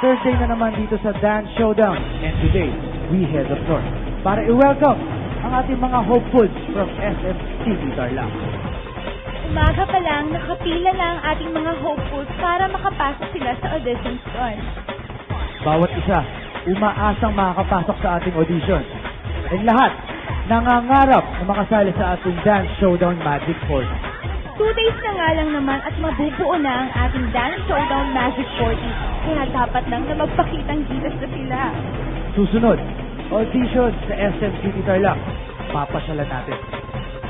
Thursday na naman dito sa Dance Showdown. And today, we head up north para i-welcome ang ating mga hopefuls from SM City Tarlac. Umaga pa lang, nakapila na ang ating mga hopefuls para makapasok sila sa audition stall. Bawat isa, umaasang makakapasok sa ating audition. And lahat, nangangarap na makasali sa ating Dance Showdown Magic 40. 2 days na nga lang naman at mabubuo na ang ating Dance Showdown Magic 40. Kaya dapat lang na magpakitang gilas na sila. Susunod, audition sa SM City Tarlac. Papasyalan natin.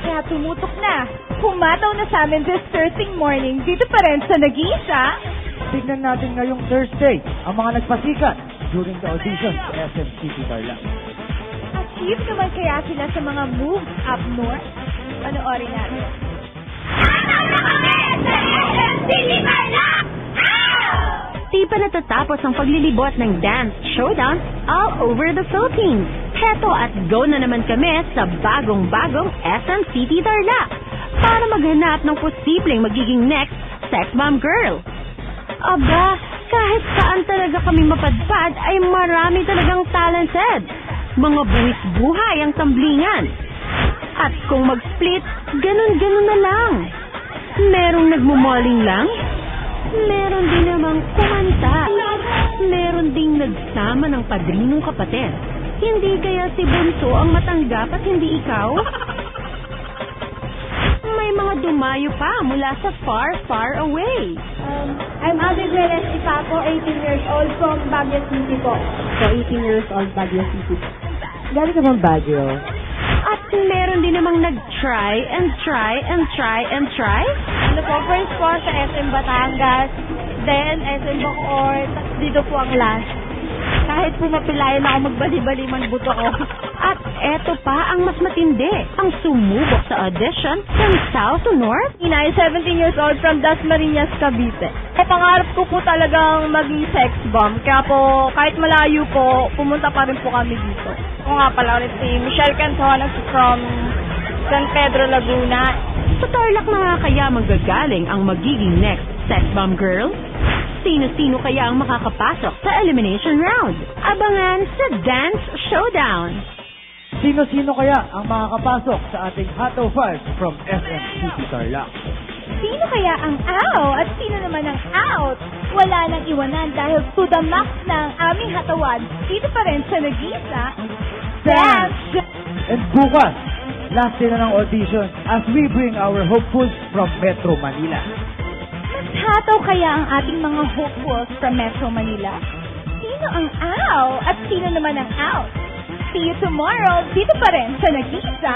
Kaya tumutok na. Humataw na sa amin this Thursday morning dito pa rin sa Nag-iisa. Tignan natin ngayong Thursday ang mga nagpasikat during the audition sa SM City Tarlac. Achieve naman kaya sila sa mga moves up north? Panoorin natin. Di pa natatapos ang paglilibot ng Dance Showdown all over the Philippines. Heto at go na naman kami sa bagong-bagong SM City Tarlac para maghanap ng posibleng magiging next Sex Bomb Girl. Aba, kahit saan talaga kami mapadpad ay marami talagang talented. Mga buwis buhay ang tamblingan. At kung mag-split, ganun-ganun na lang. Merong nagmumoling lang. Meron din namang kumanta. Meron ding nagsama ng padrinong kapatid. Hindi kaya si Bunso ang matanggap at hindi ikaw? May mga dumayo pa mula sa far, far away. I'm Ate Gleres Ipaco, 18 years old from Baguio City po. So, 18 years old, Baguio City. Galing ka bang Baguio? At meron din namang nag-try and try and try and try. Ano po, first po sa SM Batangas, then SM Bacoor, dito po ang last. Kahit po mapilayan ako magbali-bali man buto ko. At eto pa ang mas matindi, ang sumubok sa audition from south to north. Ina, 17 years old from Dasmariñas, Cavite. Pangarap ko po talagang maging sex bomb. Kaya po, kahit malayo po, pumunta pa rin po kami dito. Ako nga pala ulit si Michelle Cantones from San Pedro, Laguna. Sa Tarlac na nga kaya manggagaling ang magiging next Sex Bomb Girl? Sino-sino kaya ang makakapasok sa elimination round? Abangan sa Dance Showdown! Sino-sino kaya ang makakapasok sa ating Hot 05 from SM City Tarlac? Sino kaya ang out at sino naman ang out? Wala nang iwanan dahil to the max na ang aming hatawan dito pa rin sa Nag-iisa. Dance! And bukas, last day na ng audition as we bring our hopefuls from Metro Manila. Hataw kaya ang ating mga hopefuls from Metro Manila? Sino ang out at sino naman ang out? See you tomorrow dito pa rin sa Nag-iisa.